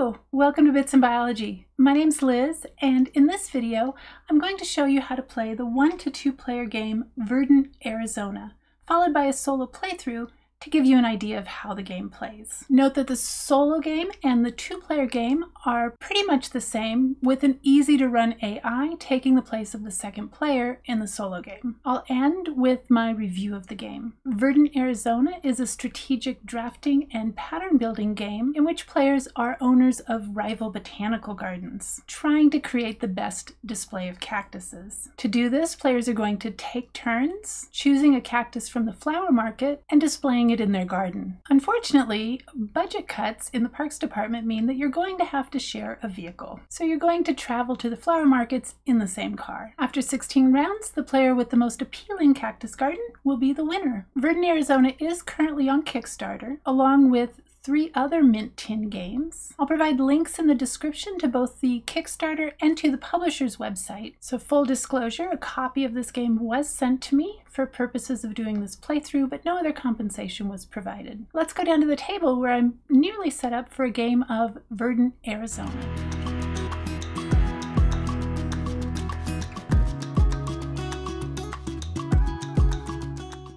Hello, welcome to Bits and Biology. My name's Liz, and in this video, I'm going to show you how to play the 1 to 2 player game Verdant Arizona, followed by a solo playthrough to give you an idea of how the game plays. Note that the solo game and the 2-player game are pretty much the same, with an easy to run AI taking the place of the second player in the solo game. I'll end with my review of the game. Verdant Arizona is a strategic drafting and pattern building game in which players are owners of rival botanical gardens, trying to create the best display of cactuses. To do this, players are going to take turns choosing a cactus from the flower market and displaying it in their garden. Unfortunately, budget cuts in the parks department mean that you're going to have to share a vehicle. So you're going to travel to the flower markets in the same car. After 16 rounds, the player with the most appealing cactus garden will be the winner. Verdant Arizona is currently on Kickstarter, along with 3 other mint tin games. I'll provide links in the description to both the Kickstarter and to the publisher's website. So full disclosure, a copy of this game was sent to me for purposes of doing this playthrough, but no other compensation was provided. Let's go down to the table where I'm nearly set up for a game of Verdant Arizona.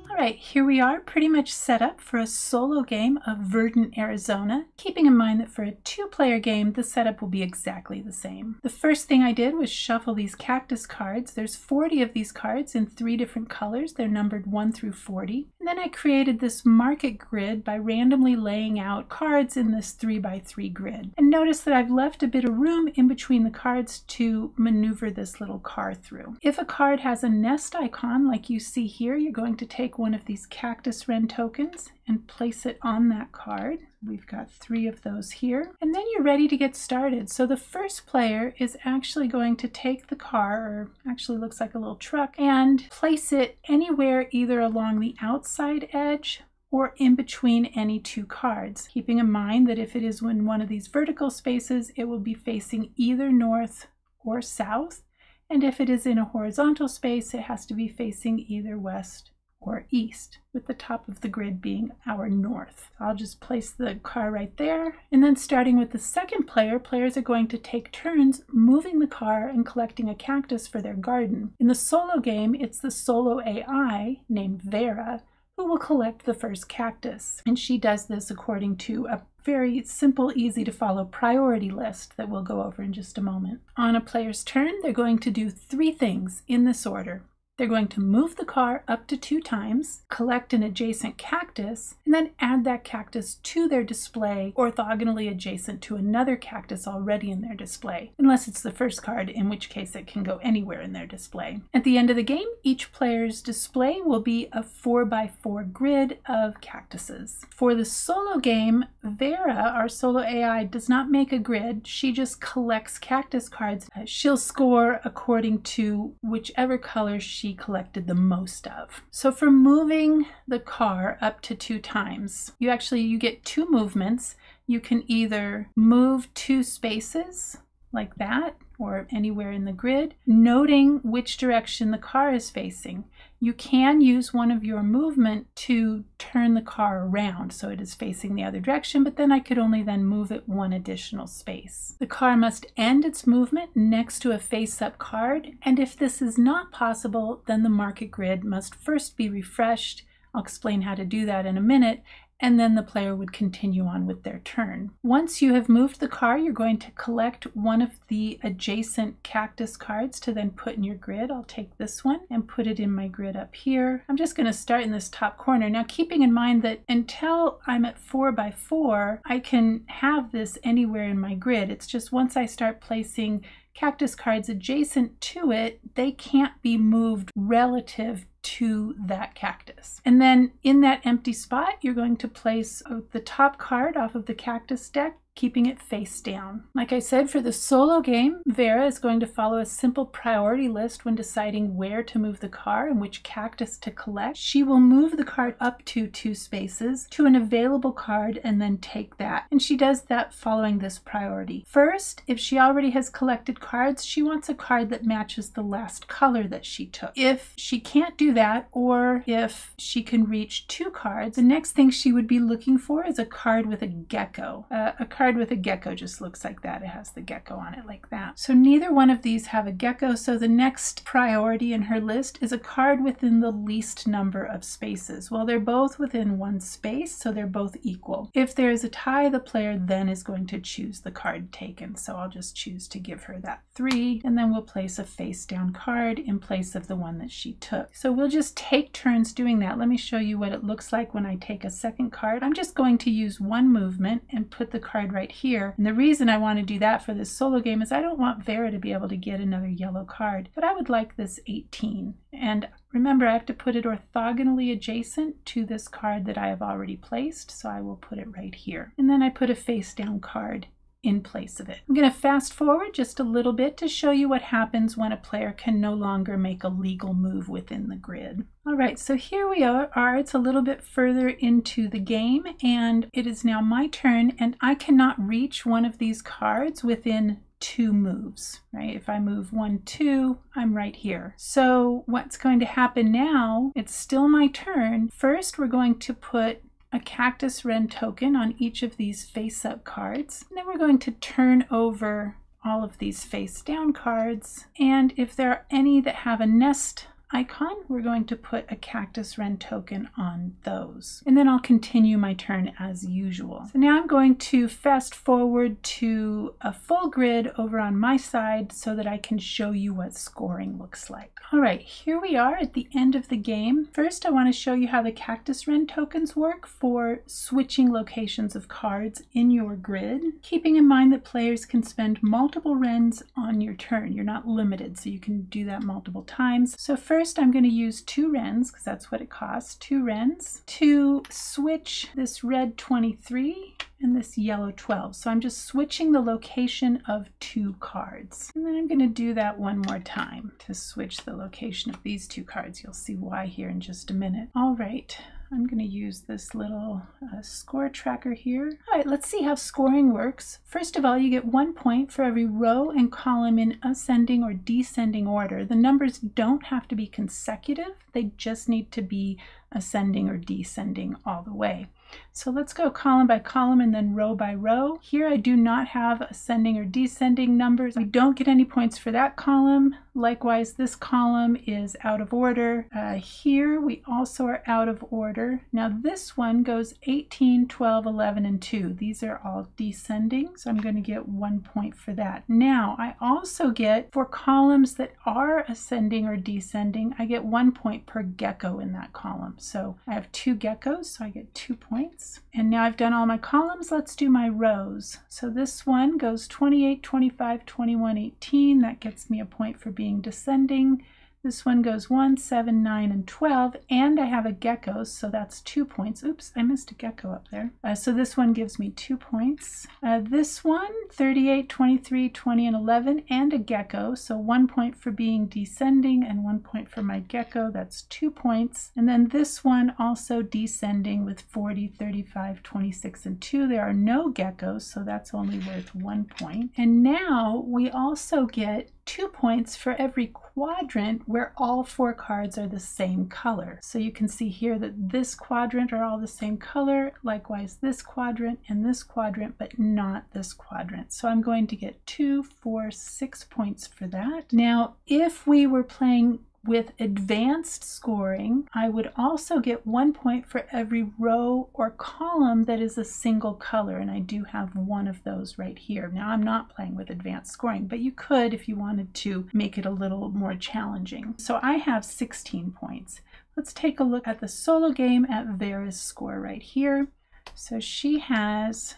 Alright, here we are pretty much set up for a solo game of Verdant Arizona, keeping in mind that for a 2-player game, the setup will be exactly the same. The first thing I did was shuffle these cactus cards. There's 40 of these cards in 3 different colors. They're numbered 1 through 40. And then I created this market grid by randomly laying out cards in this 3x3 grid. And notice that I've left a bit of room in between the cards to maneuver this little car through. If a card has a nest icon like you see here, you're going to take one of these cactus wren tokens and place it on that card. We've got 3 of those here. And then you're ready to get started. So the first player is actually going to take the car, or actually looks like a little truck, and place it anywhere either along the outside edge or in between any 2 cards, keeping in mind that if it is in one of these vertical spaces, it will be facing either north or south. And if it is in a horizontal space, it has to be facing either west or east, with the top of the grid being our north. I'll just place the car right there. And then starting with the second player, players are going to take turns moving the car and collecting a cactus for their garden. In the solo game, it's the solo AI named Vera who will collect the first cactus. And she does this according to a very simple, easy to follow priority list that we'll go over in just a moment. On a player's turn, they're going to do 3 things in this order. They're going to move the car up to 2 times, collect an adjacent cactus, and then add that cactus to their display orthogonally adjacent to another cactus already in their display, unless it's the first card, in which case it can go anywhere in their display. At the end of the game, each player's display will be a 4x4 grid of cactuses. For the solo game, Vera, our solo AI, does not make a grid. She just collects cactus cards. She'll score according to whichever color she collected the most of. So for moving the car up to 2 times, you get 2 movements. You can either move 2 spaces like that, or anywhere in the grid, noting which direction the car is facing. You can use one of your movement to turn the car around so it is facing the other direction, but then I could only then move it 1 additional space. The car must end its movement next to a face-up card, and if this is not possible, then the market grid must first be refreshed. I'll explain how to do that in a minute, and then the player would continue on with their turn. Once you have moved the car, you're going to collect one of the adjacent cactus cards to then put in your grid. I'll take this one and put it in my grid up here. I'm just going to start in this top corner. Now, keeping in mind that until I'm at 4x4, I can have this anywhere in my grid. It's just once I start placing cactus cards adjacent to it, they can't be moved relative to that cactus. And then in that empty spot, you're going to place the top card off of the cactus deck keeping it face down. Like I said, for the solo game, Vera is going to follow a simple priority list when deciding where to move the car and which cactus to collect. She will move the card up to 2 spaces to an available card and then take that. And she does that following this priority. First, if she already has collected cards, she wants a card that matches the last color that she took. If she can't do that, or if she can reach 2 cards, the next thing she would be looking for is a card with a gecko. A card card with a gecko just looks like that. It has the gecko on it like that. So neither one of these have a gecko, so the next priority in her list is a card within the least number of spaces. Well, they're both within one space, so they're both equal. If there is a tie, the player then is going to choose the card taken. So I'll just choose to give her that 3, and then we'll place a face down card in place of the one that she took. So we'll just take turns doing that. Let me show you what it looks like when I take a second card. I'm just going to use one movement and put the card right here. And the reason I want to do that for this solo game is I don't want Vera to be able to get another yellow card, but I would like this 18. And remember, I have to put it orthogonally adjacent to this card that I have already placed, so I will put it right here. And then I put a face down card in place of it. I'm going to fast forward just a little bit to show you what happens when a player can no longer make a legal move within the grid. All right, so here we are. It's a little bit further into the game, and it is now my turn, and I cannot reach one of these cards within 2 moves, right? If I move 1, 2, I'm right here. So what's going to happen now, it's still my turn. First, we're going to put a cactus wren token on each of these face-up cards. And then we're going to turn over all of these face-down cards. And if there are any that have a nest icon, we're going to put a cactus wren token on those. And then I'll continue my turn as usual. So now I'm going to fast forward to a full grid over on my side so that I can show you what scoring looks like. All right, here we are at the end of the game. First, I want to show you how the cactus wren tokens work for switching locations of cards in your grid, keeping in mind that players can spend multiple wrens on your turn. You're not limited, so you can do that multiple times. So first, I'm going to use 2 wrens, because that's what it costs, 2 wrens, to switch this red 23 and this yellow 12. So I'm just switching the location of 2 cards. And then I'm going to do that one more time to switch the location of these 2 cards. You'll see why here in just a minute. All right. I'm going to use this little score tracker here. All right, let's see how scoring works. First of all, you get 1 point for every row and column in ascending or descending order. The numbers don't have to be consecutive. They just need to be ascending or descending all the way. So let's go column by column and then row by row. Here I do not have ascending or descending numbers. I don't get any points for that column. Likewise, this column is out of order. Here we also are out of order. Now this one goes 18, 12, 11, and 2. These are all descending, so I'm going to get 1 point for that. Now I also get, for columns that are ascending or descending, I get 1 point per gecko in that column. So I have 2 geckos, so I get 2 points. And now I've done all my columns. Let's do my rows. So this one goes 28, 25, 21, 18. That gets me a point for being descending. This one goes 1, 7, 9, and 12, and I have a gecko, so that's 2 points. Oops, I missed a gecko up there. So this one gives me 2 points. This one, 38, 23, 20, and 11, and a gecko, so 1 point for being descending and 1 point for my gecko. That's 2 points. And then this one also descending with 40, 35, 26, and 2. There are no geckos, so that's only worth 1 point. And now we also get 2 points for every quadrant where all 4 cards are the same color. So you can see here that this quadrant are all the same color, likewise this quadrant and this quadrant, but not this quadrant. So I'm going to get 2, 4, 6 points for that. Now, if we were playing with advanced scoring, I would also get 1 point for every row or column that is a single color, and I do have one of those right here. Now I'm not playing with advanced scoring, but you could if you wanted to make it a little more challenging. So I have 16 points. Let's take a look at the solo game at Vera's score right here. So she has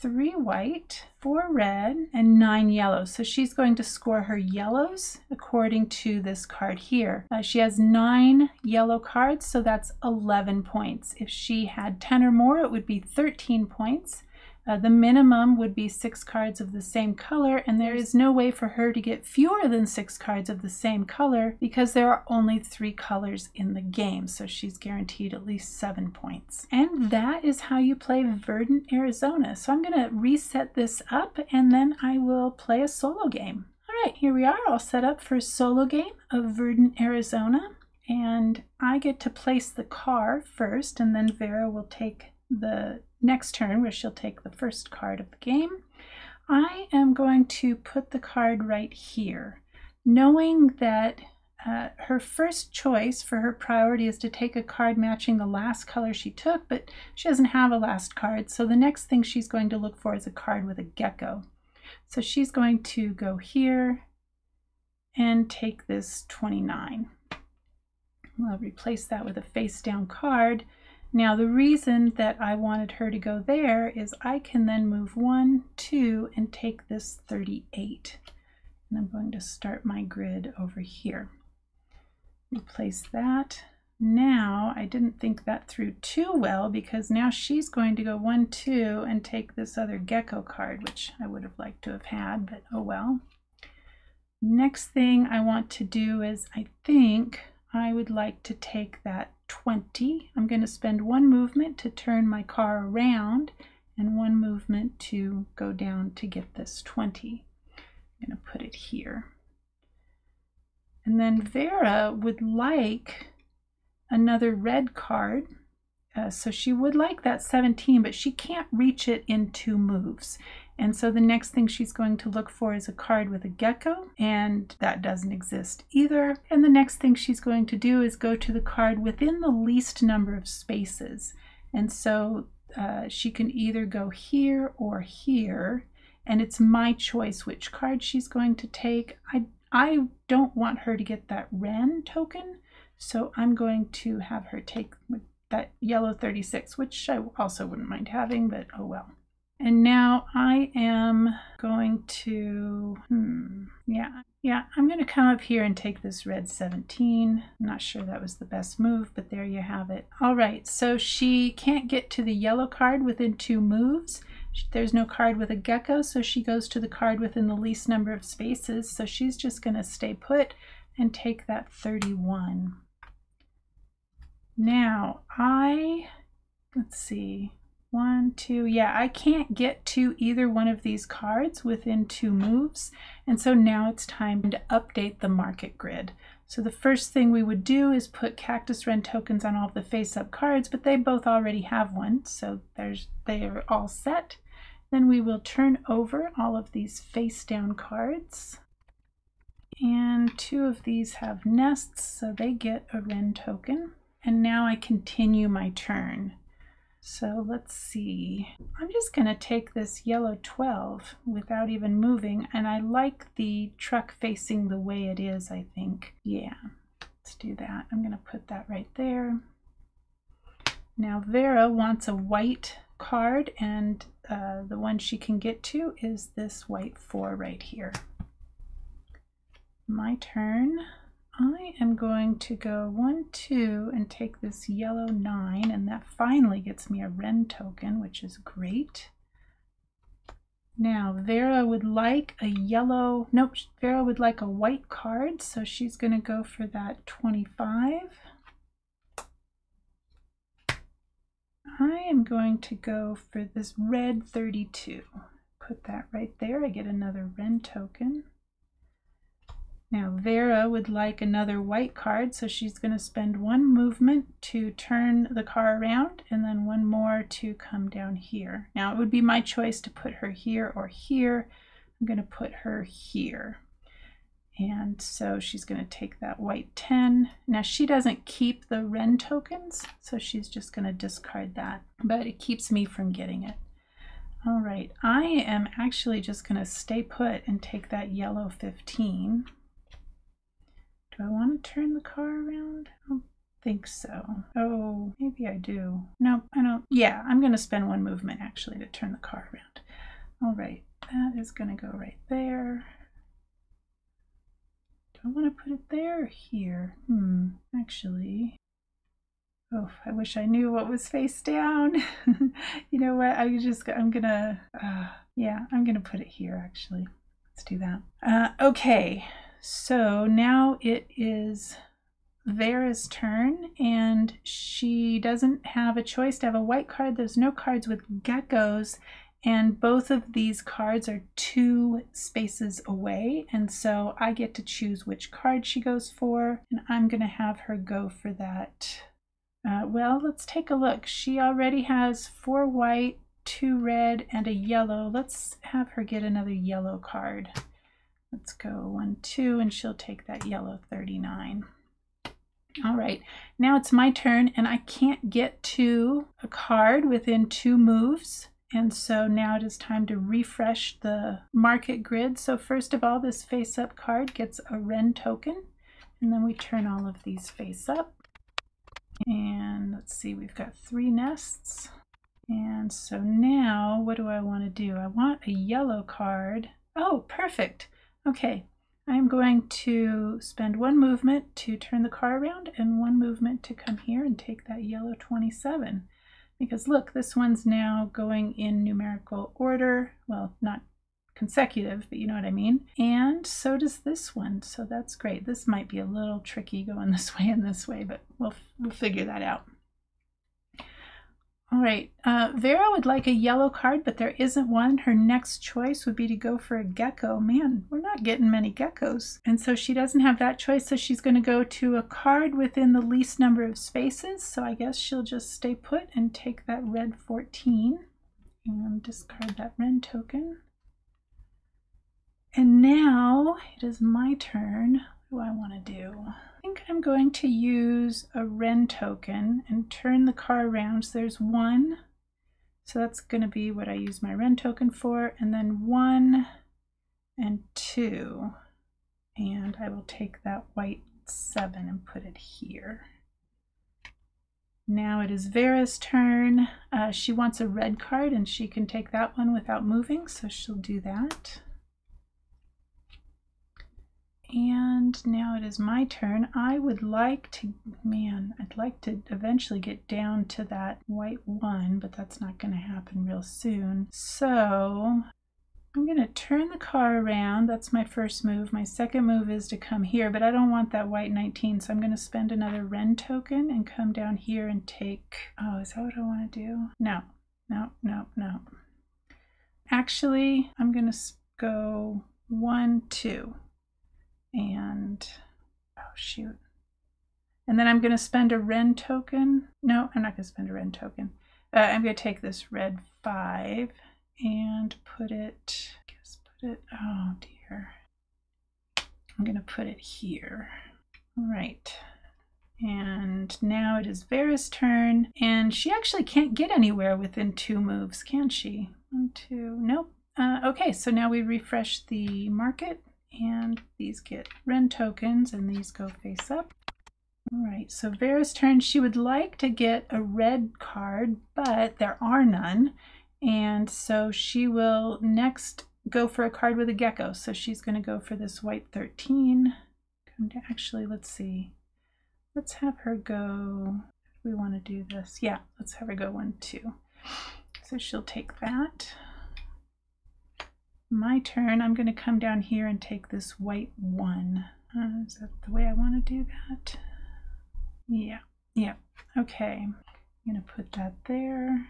3 white, 4 red, and 9 yellow. So she's going to score her yellows according to this card here. She has 9 yellow cards, so that's 11 points. If she had 10 or more, it would be 13 points. The minimum would be 6 cards of the same color, and there is no way for her to get fewer than 6 cards of the same color because there are only 3 colors in the game, so she's guaranteed at least 7 points. And that is how you play Verdant Arizona. So I'm going to reset this up and then I will play a solo game. All right, here we are all set up for a solo game of Verdant Arizona, and I get to place the car first, and then Vera will take the next turn, where she'll take the first card of the game, I am going to put the card right here, knowing that her first choice for her priority is to take a card matching the last color she took, but she doesn't have a last card, so the next thing she's going to look for is a card with a gecko. So she's going to go here and take this 29. We'll replace that with a face down card. Now the reason that I wanted her to go there is I can then move 1, 2, and take this 38. And I'm going to start my grid over here. Replace that. Now I didn't think that through too well, because now she's going to go 1, 2 and take this other gecko card, which I would have liked to have had, but oh well. Next thing I want to do is I think I would like to take that 20. I'm going to spend 1 movement to turn my car around and 1 movement to go down to get this 20. I'm going to put it here. And then Vera would like another red card. So she would like that 17, but she can't reach it in 2 moves. And so the next thing she's going to look for is a card with a gecko, and that doesn't exist either. And the next thing she's going to do is go to the card within the least number of spaces. And so she can either go here or here, and it's my choice which card she's going to take. I don't want her to get that wren token, so I'm going to have her take that yellow 36, which I also wouldn't mind having, but oh well. And now I am going to, I'm going to come up here and take this red 17. I'm not sure that was the best move, but there you have it. All right, so she can't get to the yellow card within 2 moves. There's no card with a gecko, so she goes to the card within the least number of spaces. So she's just going to stay put and take that 31. Now let's see, 1, 2, yeah, I can't get to either one of these cards within 2 moves. And so now it's time to update the market grid. So the first thing we would do is put cactus wren tokens on all of the face-up cards, but they both already have one, so they are all set. Then we will turn over all of these face-down cards. And 2 of these have nests, so they get a wren token. And now I continue my turn. So let's see. I'm just going to take this yellow 12 without even moving, and I like the truck facing the way it is, I think. Yeah, let's do that. I'm going to put that right there. Now Vera wants a white card, and the one she can get to is this white 4 right here. My turn. I am going to go 1, 2 and take this yellow 9, and that finally gets me a wren token, which is great. Now Vera would like a Vera would like a white card, so she's going to go for that 25. I am going to go for this red 32. Put that right there. I get another wren token. Now Vera would like another white card, so she's going to spend 1 movement to turn the car around and then 1 more to come down here. Now it would be my choice to put her here or here. I'm going to put her here. And so she's going to take that white 10. Now she doesn't keep the wren tokens, so she's just going to discard that, but it keeps me from getting it. All right, I am actually just going to stay put and take that yellow 15. Do I want to turn the car around? I don't think so. Oh, maybe I do. No, I don't. Yeah, I'm going to spend 1 movement actually to turn the car around. All right, that is going to go right there. Do I want to put it there or here? Actually. Oh, I wish I knew what was face down. You know what? I'm going to put it here actually. Let's do that. Okay. So now it is Vera's turn, and she doesn't have a choice to have a white card. There's no cards with geckos, and both of these cards are 2 spaces away, and so I get to choose which card she goes for, and I'm going to have her go for that Well, let's take a look. She already has 4 white, 2 red, and a yellow. Let's have her get another yellow card. Let's go 1, 2, and she'll take that yellow 39. All right, now it's my turn, and I can't get to a card within 2 moves. And so now it is time to refresh the market grid. So first of all, this face-up card gets a wren token, and then we turn all of these face up. And let's see, we've got 3 nests. And so now, what do I want to do? I want a yellow card. Oh, perfect. Okay, I'm going to spend 1 movement to turn the car around and 1 movement to come here and take that yellow 27. Because look, this one's now going in numerical order. Well, not consecutive, but you know what I mean. And so does this one, so that's great. This might be a little tricky going this way and this way, but we'll figure that out. All right, Vera would like a yellow card, but there isn't one. Her next choice would be to go for a gecko. Man, we're not getting many geckos. And so she doesn't have that choice, so she's going to go to a card within the least number of spaces. So I guess she'll just stay put and take that red 14 and discard that wren token. And now it is my turn. What do I want to do? I think I'm going to use a wren token and turn the car around. So there's 1. So that's going to be what I use my wren token for. And then 1 and 2. And I will take that white 7 and put it here. Now it is Vera's turn. She wants a red card and she can take that one without moving. So she'll do that. And now it is my turn. I would like to, I'd like to eventually get down to that white 1, but that's not going to happen real soon. So I'm going to turn the car around. That's my first move. My second move is to come here, but I don't want that white 19, so I'm going to spend another wren token and come down here and take, oh, is that what I want to do? No, no, no, no. Actually, I'm going to go 1, 2. And oh shoot, and then I'm going to spend a wren token. No, I'm not going to spend a wren token. I'm going to take this red 5 and put it, oh dear, I'm going to put it here. All right, and now it is Vera's turn, and she actually can't get anywhere within 2 moves, can she? 1, 2, nope. Okay, so now we refresh the market. And these get wren tokens and these go face up. All right, so Vera's turn. She would like to get a red card, but there are none. And so she will next go for a card with a gecko. So she's going to go for this white 13. Come down. Actually, let's see. Let's have her go. We want to do this. Yeah, let's have her go 1, 2. So she'll take that. My turn. I'm going to come down here and take this white 1. Is that the way I want to do that? Yeah. Okay. I'm going to put that there.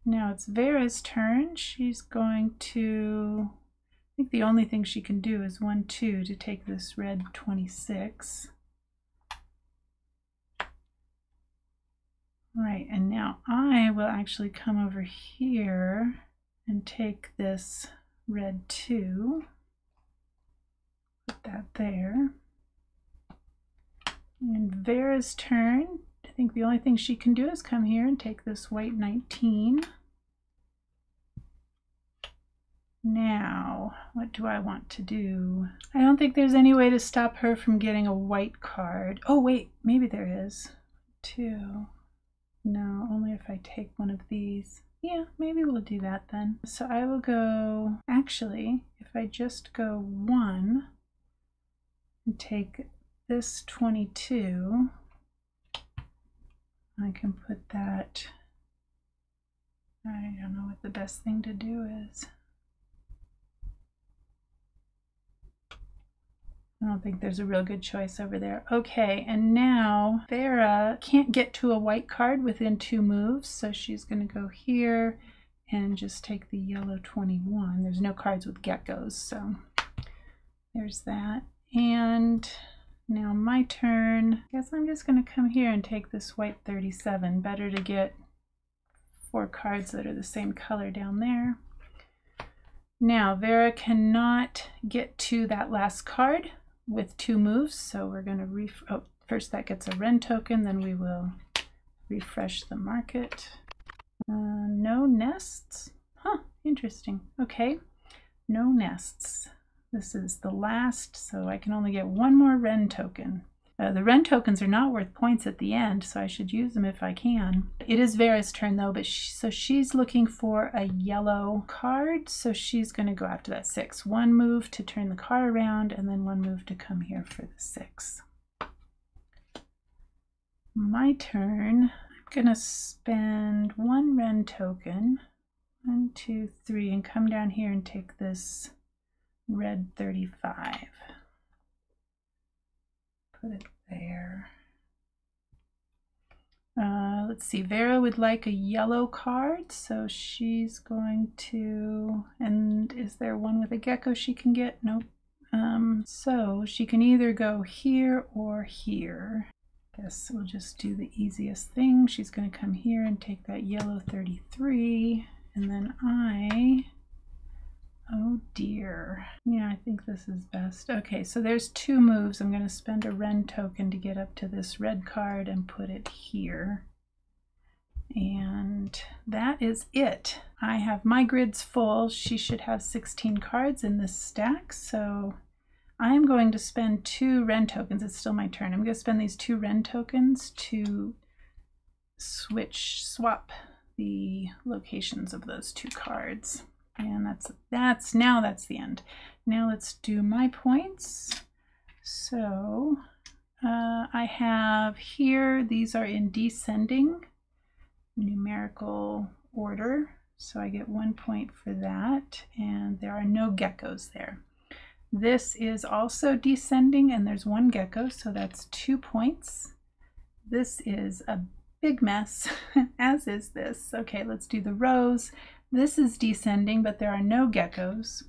Now it's Vera's turn. She's going to, I think the only thing she can do is 1, 2 to take this red 26. Right, and now I will actually come over here and take this red 2, put that there. And Vera's turn. I think the only thing she can do is come here and take this white 19. Now, what do I want to do? I don't think there's any way to stop her from getting a white card. Oh wait, maybe there is. 2. No, only if I take one of these. Yeah, maybe we'll do that then. So I will go, actually, if I just go 1 and take this 22, I can put that, I don't know what the best thing to do is. I don't think there's a real good choice over there. Okay, and now Vera can't get to a white card within 2 moves, so she's going to go here and just take the yellow 21. There's no cards with geckos, so there's that. And Now my turn. I guess I'm just going to come here and take this white 37. Better to get 4 cards that are the same color down there. Now Vera cannot get to that last card with 2 moves, so we're going to first that gets a wren token, then we will refresh the market. No nests? Huh, interesting. Okay, no nests. This is the last, so I can only get 1 more wren token. The wren tokens are not worth points at the end, so I should use them if I can. It is Vera's turn though, but so she's looking for a yellow card, so she's going to go after that 6. 1 move to turn the card around, and then 1 move to come here for the 6. My turn. I'm going to spend 1 wren token, 1, 2, 3, and come down here and take this red 35. Put it there. Let's see, Vera would like a yellow card, so she's going to, and is there one with a gecko she can get? Nope. So she can either go here or here. Guess we'll just do the easiest thing. She's going to come here and take that yellow 33, and then oh dear. Yeah, I think this is best. Okay, so there's 2 moves. I'm going to spend a wren token to get up to this red card and put it here. And that is it. I have my grids full. She should have 16 cards in this stack, so I am going to spend 2 wren tokens. It's still my turn. I'm going to spend these 2 wren tokens to swap the locations of those 2 cards. And that's the end. Now let's do my points. So I have here, these are in descending numerical order. So I get 1 point for that, and there are no geckos there. This is also descending, and there's 1 gecko, so that's 2 points. This is a big mess, as is this. Okay, let's do the rows. This is descending, but there are no geckos.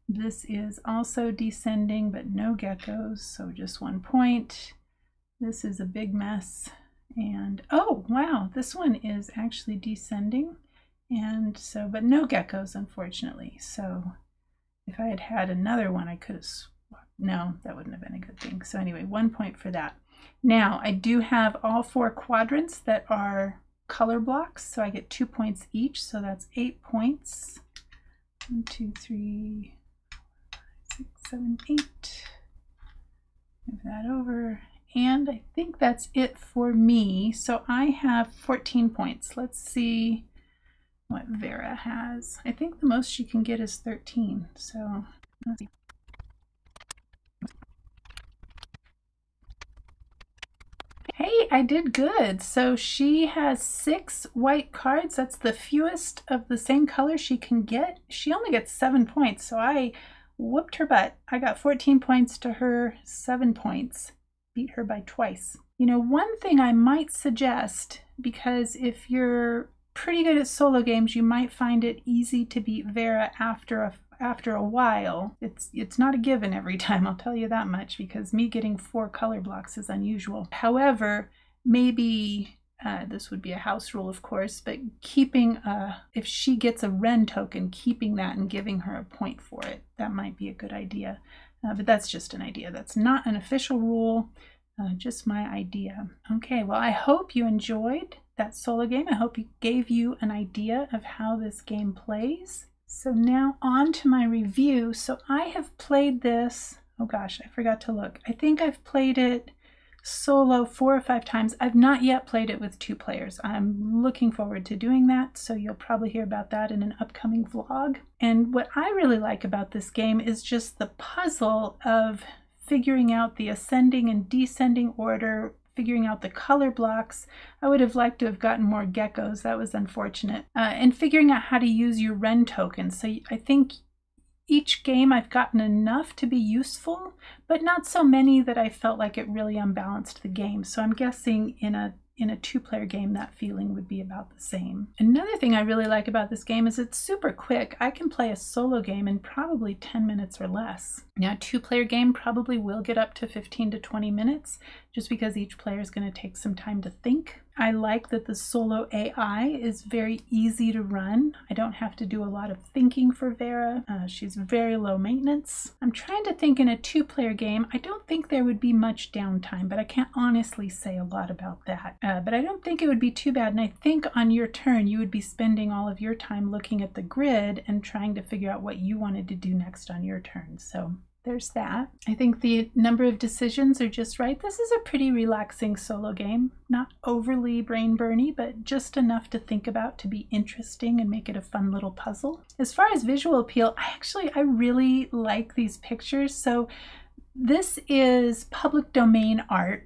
This is also descending, but no geckos, so just 1 point. This is a big mess. And oh, wow, this one is actually descending, and so, but no geckos, unfortunately. So if I had had another one, I could have swapped. No, that wouldn't have been a good thing. So anyway, 1 point for that. Now, I do have all 4 quadrants that are color blocks, so I get 2 points each, so that's 8 points. 1, 2, 3, 4, 5, 6, 7, 8. Move that over, and I think that's it for me. So I have 14 points. Let's see what Vera has. I think the most she can get is 13, so let's see. Hey, I did good. So she has 6 white cards. That's the fewest of the same color she can get. She only gets 7 points, so I whooped her butt. I got 14 points to her 7 points. Beat her by twice. You know, one thing I might suggest, because if you're pretty good at solo games, you might find it easy to beat Vera after a while. It's not a given every time, I'll tell you that much, because me getting 4 color blocks is unusual. However, maybe this would be a house rule, of course, but keeping if she gets a wren token, keeping that and giving her a point for it, that might be a good idea. But that's just an idea. That's not an official rule, just my idea. Okay, well, I hope you enjoyed that solo game. I hope it gave you an idea of how this game plays. So now on to my review. So I have played this, oh gosh, I forgot to look. I think I've played it solo 4 or 5 times. I've not yet played it with 2 players. I'm looking forward to doing that, so you'll probably hear about that in an upcoming vlog. And what I really like about this game is just the puzzle of figuring out the ascending and descending order, figuring out the color blocks. I would have liked to have gotten more geckos. That was unfortunate. And figuring out how to use your wren tokens. So I think each game I've gotten enough to be useful, but not so many that I felt like it really unbalanced the game. So I'm guessing in a in a two-player game, that feeling would be about the same. Another thing I really like about this game is it's super quick. I can play a solo game in probably 10 minutes or less. Now, a two-player game probably will get up to 15 to 20 minutes, just because each player is going to take some time to think. I like that the solo AI is very easy to run. I don't have to do a lot of thinking for Vera. She's very low maintenance. I'm trying to think in a two-player game. I don't think there would be much downtime, but I can't honestly say a lot about that. But I don't think it would be too bad. And I think on your turn, you would be spending all of your time looking at the grid and trying to figure out what you wanted to do next on your turn. So there's that. I think the number of decisions are just right. This is a pretty relaxing solo game. Not overly brain burny, but just enough to think about to be interesting and make it a fun little puzzle. As far as visual appeal, I really like these pictures. So this is public domain art,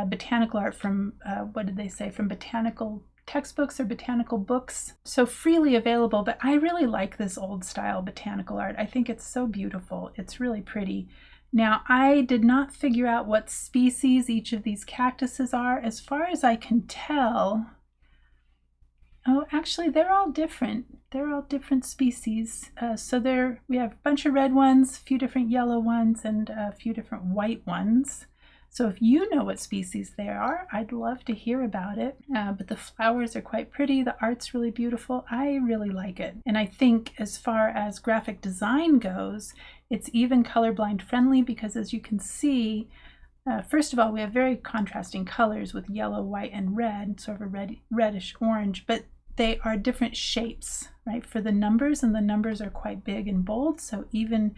botanical art from, what did they say, from botanical textbooks or botanical books, so freely available. But I really like this old style botanical art. I think it's so beautiful. It's really pretty. Now, I did not figure out what species each of these cactuses are. As far as I can tell, oh, actually, they're all different. They're all different species. So we have a bunch of red ones, a few different yellow ones, and a few different white ones. So if you know what species they are, I'd love to hear about it. But the flowers are quite pretty. The art's really beautiful. I really like it. And I think as far as graphic design goes, it's even colorblind friendly, because as you can see, first of all, we have very contrasting colors with yellow, white, and red, sort of a reddish orange, but they are different shapes, right, for the numbers, and the numbers are quite big and bold. So even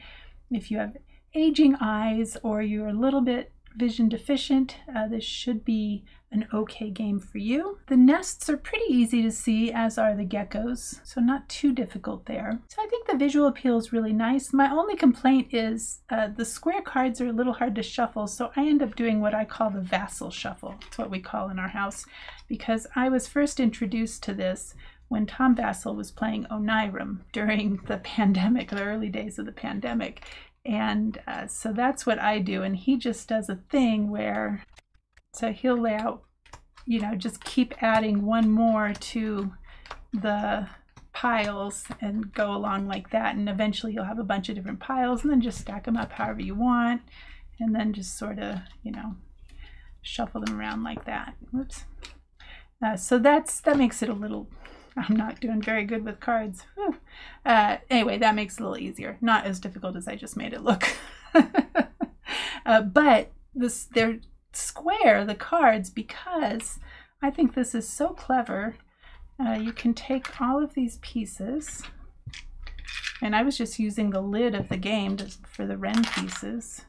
if you have aging eyes or you're a little bit vision deficient, this should be an okay game for you. The nests are pretty easy to see, as are the geckos, so not too difficult there. So I think the visual appeal is really nice. My only complaint is the square cards are a little hard to shuffle, so I end up doing what I call the vassal shuffle. It's what we call in our house, because I was first introduced to this when Tom Vassell was playing Onirum during the pandemic, the early days of the pandemic. And so that's what I do. And he just does a thing where, so he'll lay out, you know, just keep adding one more to the piles and go along like that. And eventually you'll have a bunch of different piles, and then just stack them up however you want. And then just sort of, you know, shuffle them around like that. Whoops. So that makes it a little, I'm not doing very good with cards. Anyway, that makes it a little easier. Not as difficult as I just made it look. But they're square, the cards, because I think this is so clever. You can take all of these pieces, and I was just using the lid of the game for the wren pieces,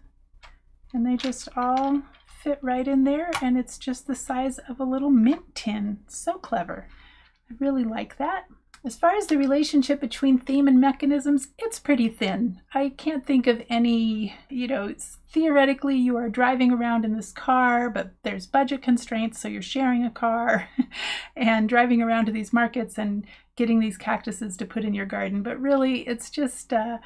and they just all fit right in there, and it's just the size of a little mint tin. So clever. I really like that. As far as the relationship between theme and mechanisms, it's pretty thin. I can't think of any, you know, theoretically you are driving around in this car, but there's budget constraints, so you're sharing a car and driving around to these markets and getting these cactuses to put in your garden. But really, it's just a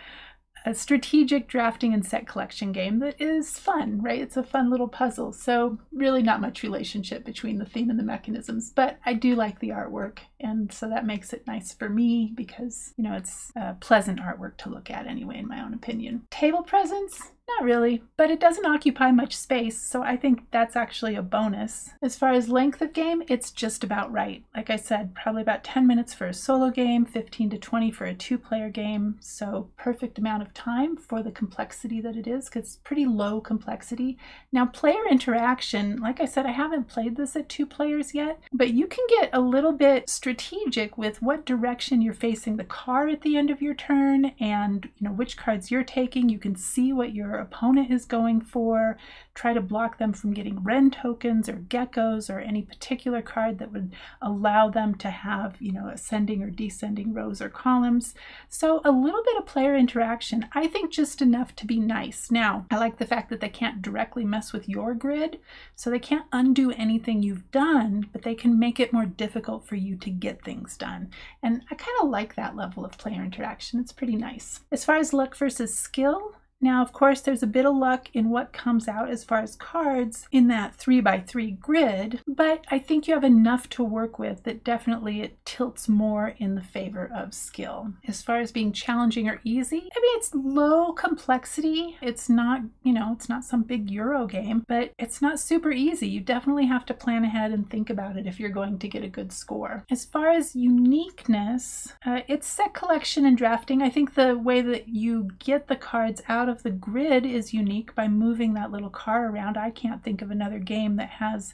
strategic drafting and set collection game that is fun, right? It's a fun little puzzle. So really not much relationship between the theme and the mechanisms, but I do like the artwork. And so that makes it nice for me because, you know, it's pleasant artwork to look at anyway, in my own opinion. Table presence? Not really, but it doesn't occupy much space, so I think that's actually a bonus. As far as length of game, it's just about right. Like I said, probably about 10 minutes for a solo game, 15 to 20 for a two-player game, so perfect amount of time for the complexity that it is, because it's pretty low complexity. Now, player interaction, like I said, I haven't played this at 2 players yet, but you can get a little bit strategic with what direction you're facing the car at the end of your turn, and you know which cards you're taking. You can see what your opponent is going for, try to block them from getting wren tokens or geckos or any particular card that would allow them to have, you know, ascending or descending rows or columns. So a little bit of player interaction, I think just enough to be nice. Now, I like the fact that they can't directly mess with your grid, so they can't undo anything you've done, but they can make it more difficult for you to get things done. And I kind of like that level of player interaction. It's pretty nice. As far as luck versus skill, Now, of course, there's a bit of luck in what comes out as far as cards in that 3x3 grid, but I think you have enough to work with that definitely it tilts more in the favor of skill. As far as being challenging or easy, I mean, it's low complexity. It's not, you know, it's not some big Euro game, but it's not super easy. You definitely have to plan ahead and think about it if you're going to get a good score. As far as uniqueness, it's set collection and drafting. I think the way that you get the cards out of the grid is unique by moving that little car around. I can't think of another game that has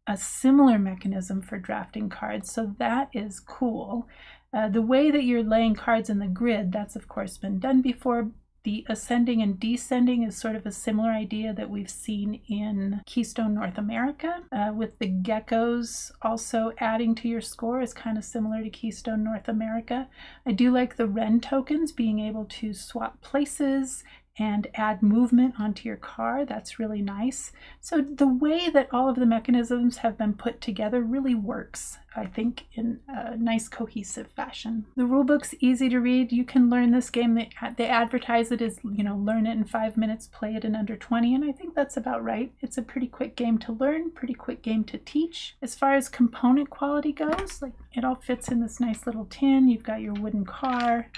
a similar mechanism for drafting cards, so that is cool. The way that you're laying cards in the grid, that's of course been done before. The ascending and descending is sort of a similar idea that we've seen in Keystone North America, with the geckos also adding to your score is kind of similar to Keystone North America. I do like the wren tokens, being able to swap places and add movement onto your car. That's really nice. So the way that all of the mechanisms have been put together really works, I think, in a nice cohesive fashion. The rulebook's easy to read. You can learn this game. They advertise it as, you know, learn it in 5 minutes, play it in under 20, and I think that's about right. It's a pretty quick game to learn, pretty quick game to teach. As far as component quality goes, like, it all fits in this nice little tin. You've got your wooden car,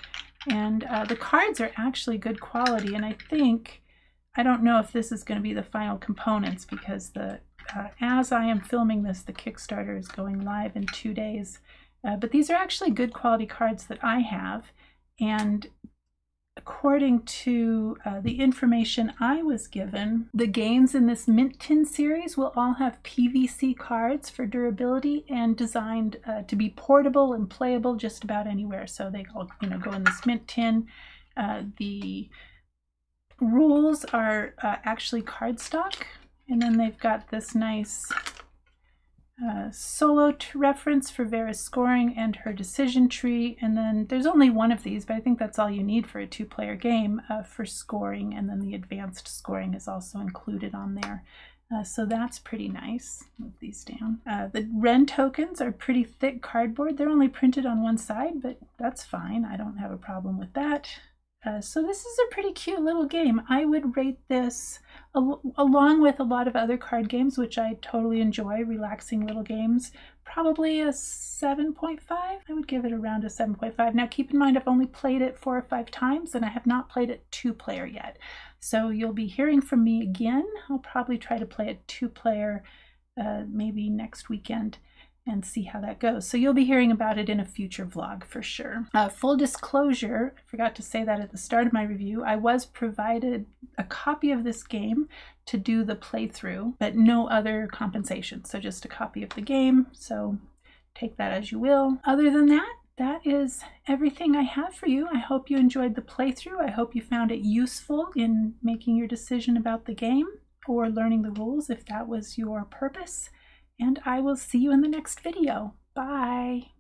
and the cards are actually good quality, and I don't know if this is going to be the final components, because as I am filming this, the Kickstarter is going live in 2 days. But these are actually good quality cards that I have, and according to the information I was given, the games in this Mint Tin series will all have PVC cards for durability and designed to be portable and playable just about anywhere. So they all, you know, go in this Mint Tin. The rules are actually cardstock, and then they've got this nice solo reference for Vera's scoring and her decision tree, and then there's only one of these, but I think that's all you need for a 2-player game for scoring, and then the advanced scoring is also included on there. So that's pretty nice. Move these down. The wren tokens are pretty thick cardboard. They're only printed on one side, but that's fine. I don't have a problem with that. So this is a pretty cute little game. I would rate this, along with a lot of other card games, which I totally enjoy, relaxing little games, probably a 7.5. I would give it around a 7.5. Now keep in mind, I've only played it 4 or 5 times, and I have not played it 2-player yet. So you'll be hearing from me again. I'll probably try to play it 2-player maybe next weekend, and see how that goes. So you'll be hearing about it in a future vlog for sure. Full disclosure, I forgot to say that at the start of my review, I was provided a copy of this game to do the playthrough, but no other compensation. So just a copy of the game, so take that as you will. Other than that, that is everything I have for you. I hope you enjoyed the playthrough. I hope you found it useful in making your decision about the game or learning the rules if that was your purpose. And I will see you in the next video. Bye.